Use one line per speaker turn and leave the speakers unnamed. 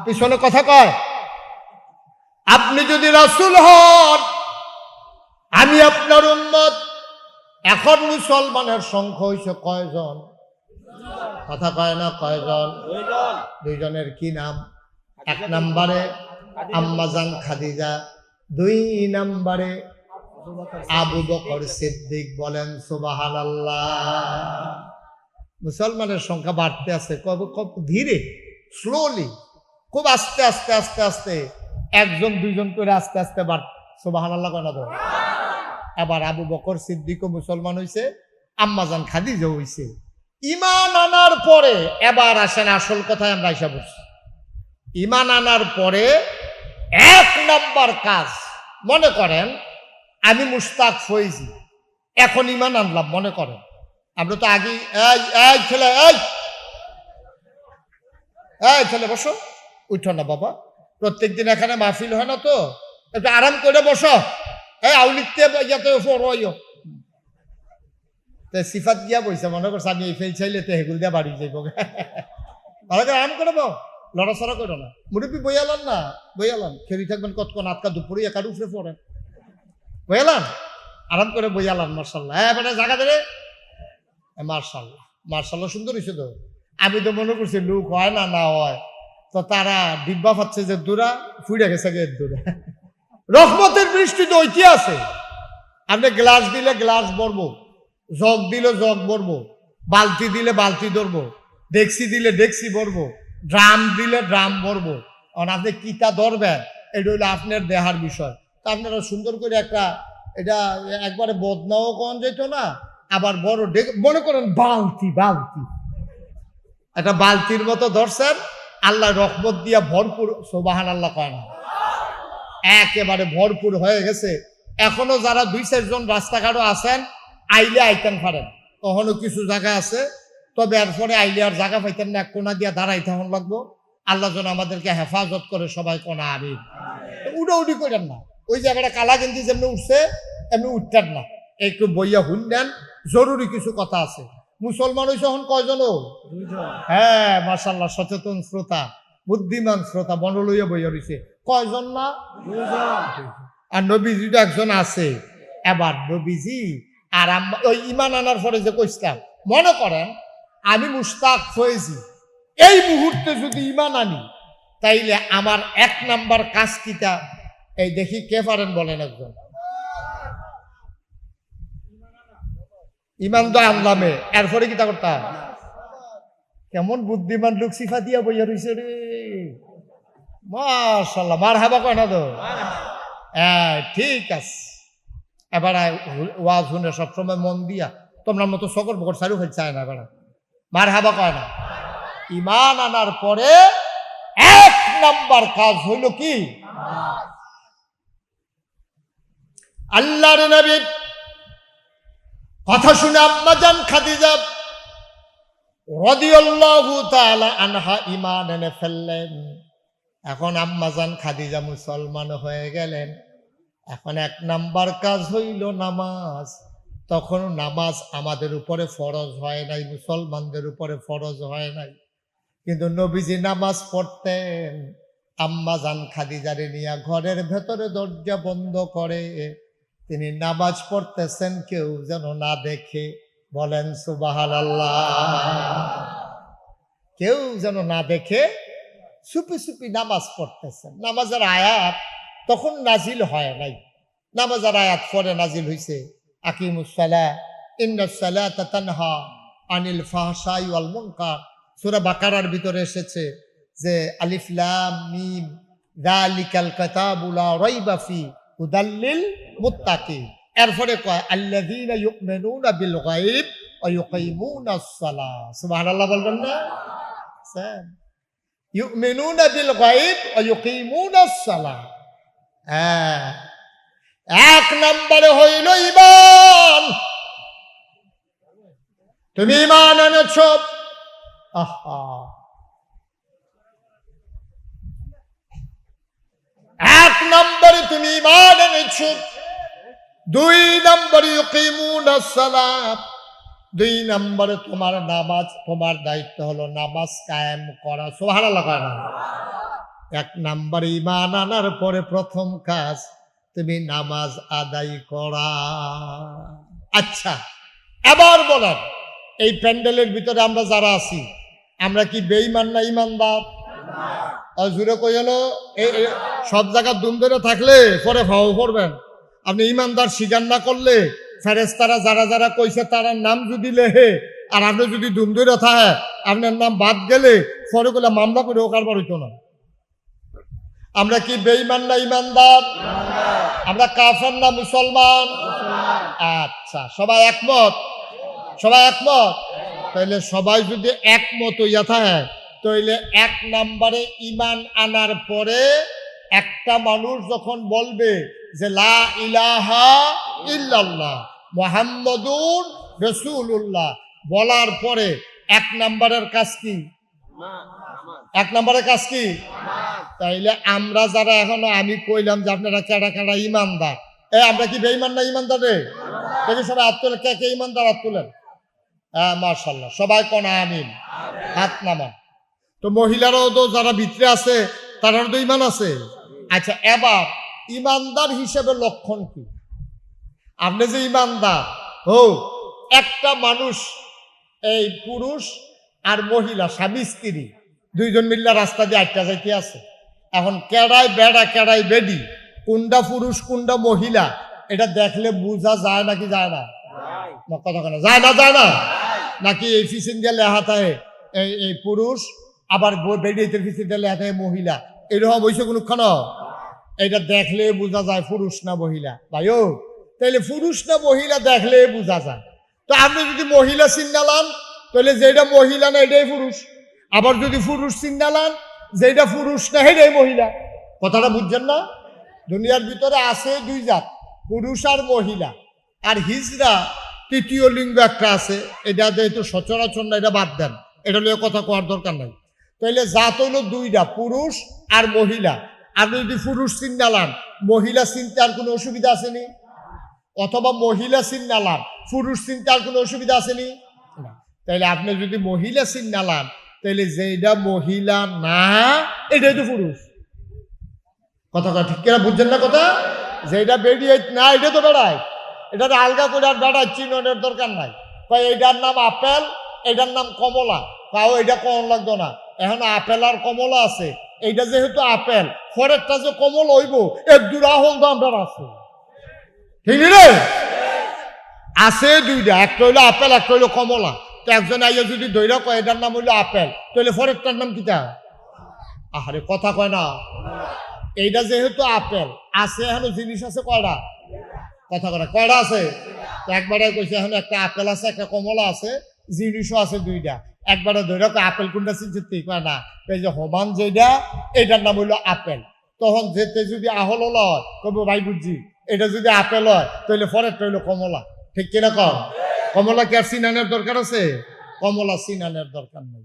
পিছনে কথা কয়। আপনি যদি রাসূল হন, আমি আপনার উম্মত। এখন মুসলমানের সংখ্যা হইছে কয়জন? কথা কয় না, কয়জন? দুইজনের কি নাম? এক নম্বরে আম্মাজান খাদিজা, দুই নম্বরে আবু বকর সিদ্দিক। বলেন সুবহানাল্লাহ। মুসলমানের সংখ্যা বাড়তে আছে, খুব ধীরে, স্লোলি, খুব আস্তে আস্তে আস্তে আস্তে, একজন দুইজন করে আস্তে আস্তে বাড়। সুবহানাল্লাহ কেন তো? আবার আবু বকর সিদ্দিকও মুসলমান হইছে, আম্মাজান খাদিজা হইছে। ঈমান আনার পরে এবার আসেন আসল কথায় আমরা আইসা বলছি। ঈমান আনার পরে এক নাম্বার কাজ, মনে করেন আমি মুশতাক ফৈজি, এখন ঈমান আনলাম। মনে করেন আমরা তো আগে ছেলে বসো, উঠো না বাবা, প্রত্যেকদিন এখানে মাহফিল হয় না তো, একটু আরাম করে বসো। সিফাত গিয়া বইছে, মনে করছে আমি এই ফেল চাইলে তো হেগুল দিয়া বাড়ি যাইব। ভালো করে আরাম করে বো, লড়াচড়া করো না। মুরব্বী বইয়ালান না, বইয়ালান খেলি থাকবেন কতক্ষণ, আটকা দুপুরে একার উপরে পড়েন, বইয়ালান আরাম করে বইয়ালান। মার্শাল্লাহ। হ্যাঁ মানে জায়গা ধরে মার্শাল্লাহ, মার্শাল্লাহ সুন্দর হয়েছে তো। আমি তো মনে করছি লুক হয় না, না হয় তো তারা ডিব্বা পাচ্ছে যে দূরা ফুড়ে গেছে গে দূরে। রহমতের বৃষ্টি তো ঐতি আছে। আপনি গ্লাস দিলে গ্লাস ভরবো, জগ দিলে জগ ভরবো, বালতি দিলে বালতি ধরবো, ডেক্সি দিলে ডেক্সি ভরবো, ড্রাম দিলে ড্রাম ভরবো। কারণ আপনি কিতা ধরবেন এটা হইলো আপনার দেহার বিষয়। তা আপনারা সুন্দর করে একটা, এটা একবারে বদনাও কন যেত না, আবার বড় মনে করেন বালতি, বালতি একটা বালতির মতো ধরছেন, আল্লাহ রহমত দিয়া ভরপুর। সুবহানাল্লাহ কয় না? একেবারে ভরপুর হয়ে গেছে। এখনো যারা 2-4 জন রাস্তাঘাটও আছেন, আইলে আইতেন পারেন, কখনো কিছু জায়গা আছে, তবে এরপরে আইলে আর জায়গা পাইতেন না, এক কোনা দিয়া দাঁড়াইতে হন লাগবো। আল্লাহ যেন আমাদেরকে হেফাজত করে, সবাই কোনা আমিন। উডি করেন না, ওই জায়গাটা কালা গেঞ্জি যেমনি উঠছে এমনি উঠতেন না, একটু বইয়া শুনলেন, জরুরি কিছু কথা আছে। মুসলমান হইছে এখন কয়জন? হ্যাঁ মাশাআল্লাহ, সচেতন শ্রোতা, বুদ্ধিমান শ্রোতা, মন লইয়া বইয়া রইছে। কয়জন না? আর নবীজি তো একজন আছে। এবার নবীজি আর ওই ঈমান আনার পরে যে কইছিলাম, মনে করেন আমি মুশতাক ফয়েজি, এই মুহূর্তে যদি ঈমান আনি, তাইলে আমার এক নাম্বার কাজ কিটা? এই দেখি কে পারেন বলেন একজন। ঈমান তো আনলামে, এরপরে কিটা করতাম? কেমন বুদ্ধিমান লোক সিফা দিয়া বইয়া রইছে রে, মাশাআল্লাহ। মারহাবা কয় না তো? হ্যাঁ ঠিক আছে। এবার ওয়াজ শুনে সবসময় মন দিয়া, তোমরা মতো সকল বকর সারু হয়ে চায় না। এবার মারহাবা কয় না? ঈমান আনার পরে এক নাম্বার কাজ হইল কি? আল্লাহর নবীর কথা শুনে আম্মাজান খাদিজা রাদিয়াল্লাহু তাআলা আনহা ঈমান এনে ফেললেন। এখন আম্মাজান খাদিজা মুসলমান হয়ে গেলেন। এখন এক নাম্বার কাজ হইল নামাজ। তখন নামাজ আমাদের উপরে ফরজ হয় নাই, মুসলমানদের উপরে ফরজ হয় নাই, কিন্তু নবীজি নামাজ পড়তেন। আম্মাজান খাদিজারে নিয়ে ঘরের ভেতরে দরজা বন্ধ করে তিনি নামাজ পড়তেছেন, কেউ যেন না দেখে। বলেন সুবহানাল্লাহ। কেউ যেন না দেখে, চুপি চুপি নামাজ পড়তেছেন। নামাজের আয়াত তখন নাজিল হয় নাই, নামাজের আয়াত পরে নাজিল হইছে। আকিমুস সালাহ ইন্নাস সালাতা তানহা আনিল ফাহশাই ওয়াল মুনকার। সূরা বাকারার ভিতরে এসেছে যে আলিফ লাম মিম যালিকাল কিতাবু লা রাইবা ফি হুদাল লিল মুত্তাকিন। এরপরে কয় আল্লাযীনা ইউমিনুনা বিল গায়ব ওয়া ইউকিমুনাস সালাহ। সুবহানাল্লাহ বলবেন না? ইউমিনুনা বিল গায়ব ওয়া ইউকিমুনাস সালাহ। হ্যাঁ, এক নম্বরে হইল ঈমান। তুমি ঈমান এনেছ, আহা, এক নম্বরে তুমি ঈমান এনেছ। 2 নম্বরে ইউকিমুনাস সালাত, 2 নম্বরে তোমার নামাজ, তোমার দায়িত্ব হলো নামাজ কায়েম করা। সুবহানাল্লাহ। এক নাম্বার ঈমান আনার পরে প্রথম কাজ তুমি নামাজ আদায় করা। আচ্ছা, এবার বলেন, এই প্যান্ডেলের ভিতরে আমরা যারা আছি, আমরা কি বেঈমান না ঈমানদার? জুড়ে কই হলো, সব জায়গা দুম ধরে থাকলে পরে ভাও করবেন। আপনি ঈমানদার স্বীকার না করলে ফেরেশতারা যারা যারা কইছে তার নাম যদি লেহে, আর আপনি যদি দুম ধরে থাকে আপনার নাম বাদ গেলে পরে গুলা মামলা করে কারবার হইতো না। আমরা কি বেঈমান না ঈমানদার? আমরা কাফের না মুসলমান? আচ্ছা, সবাই একমত? সবাই একমত? তাইলে সবাই যদি একমত হইয়া থাকে, তাইলে এক নম্বরে ঈমান আনার পরে একটা মানুষ যখন বলবে যে লা ইলাহা ইল্লাল্লাহ মুহাম্মাদুর রাসূলুল্লাহ, বলার পরে এক নম্বরের কাজ কি? এক নম্বরের কাজ কি? তাইলে আমরা যারা এখনো, আমি কইলাম যে আপনারা কেডা কেডা ঈমানদার, আমরা কি বেঈমান না ঈমানদার রে? দেখি সবাই হাত তোলেন, কে কে ঈমানদার হাত তোলেন। হ্যাঁ, মাশাআল্লাহ, সবাই কোন আমিন, হাত নামান। তো মহিলারাও তো যারা ভিতরে আছে তারাও তো ঈমান আছে। আচ্ছা, এবার ঈমানদার হিসেবে লক্ষণ কি? আপনি যে ঈমানদার, একটা মানুষ, এই পুরুষ আর মহিলা স্বামী স্ত্রী দুইজন মিল্লা রাস্তা দিয়ে আটটা যাইতে আছে। এখন কেডাই বেড়া কেডাই বেডি, কোনটা পুরুষ কোনটা মহিলা, এটা দেখলে বোঝা যায় নাকি যায় না? কথা কেন যায় না? যায় না নাকি? এই ফিসিন দিয়ে লেখা থাকে এই পুরুষ, আবার বেডিতে ফিসিন দিয়ে লেখা থাকে মহিলা, এরকম হয়েছে কোনক্ষণ? এটা দেখলে বোঝা যায় পুরুষ না মহিলা। ভাইও, তাইলে পুরুষ না মহিলা দেখলে বোঝা যায়। তো আপনি যদি মহিলা চিন্নালান, তাহলে যেটা মহিলা না এটাই পুরুষ। আবার যদি পুরুষ চিন্নালান, যেটা পুরুষ না এটাই মহিলা। কথাটা বুঝছেন না? দুনিয়ার ভিতরে আছে দুই জাত, পুরুষ আর মহিলা। আর হিজড়া তৃতীয় লিঙ্গ একটা আছে, এটা যেহেতু সচরাচর না, এটা বাদ দেন, এটা নিয়ে কথা কোয়ার দরকার নাই। তাইলে জাত হইল দুইটা, পুরুষ আর মহিলা। আপনি যদি পুরুষ চিন্নালান, মহিলা চিনতে আর কোনো অসুবিধা আসেনি? অথবা মহিলা চিন্নালান, পুরুষ চিনতে আর কোনো অসুবিধা আসেনি? তাইলে আপনি যদি মহিলা চিন্নালান, তাইলে যেটা মহিলা না এটাই তো পুরুষ। কথা ঠিক কিনা বুঝছেন না কথা? যেটা বেরিয়ে না এটা তো বেড়ায়, এটা তো আলগা করে আর বেড়ায় চিননের দরকার নাই। এটার নাম আপেল, এটার নাম কমলা, তাও এটা কমন লাগতো না। এখন আপেল আর কমলা আছে, এইটা যেহেতু আপেল, পরেরটা যে কমল হইব এর দুরাহল দাম আছে, ঠিক রে? আছে দুইটা, একটা হইলো আপেল, একটা হইলো কমলা। তো একজন আইয়া যদি দৈরা কয় এটার নাম হইলো আপেল, তাহলে পরেরটার নাম কিটা? আহারে, কথা কয় না। এইটা যেহেতু আপেল আছে, এখন জিনিস আছে কয়টা? কথা কয় না, কয়টা আছে? একবারে কইছে এখন একটা আপেল আছে, একটা কমলা আছে, জিনিসও আছে দুইটা। একবারে ধরে আপেল কোনটা চিনতে কয় না, এই যে হমান যেটা, এটার নাম হইলো আপেল। তখন যেতে যদি আহল হয় কব ভাই বুঝছি, এটা যদি আপেল হয় তাহলে পরেরটা হইলো কমলা। ঠিক কিনা কম? কমলা কি আর চিনানের দরকার আছে? কমলা চিনানের দরকার নেই।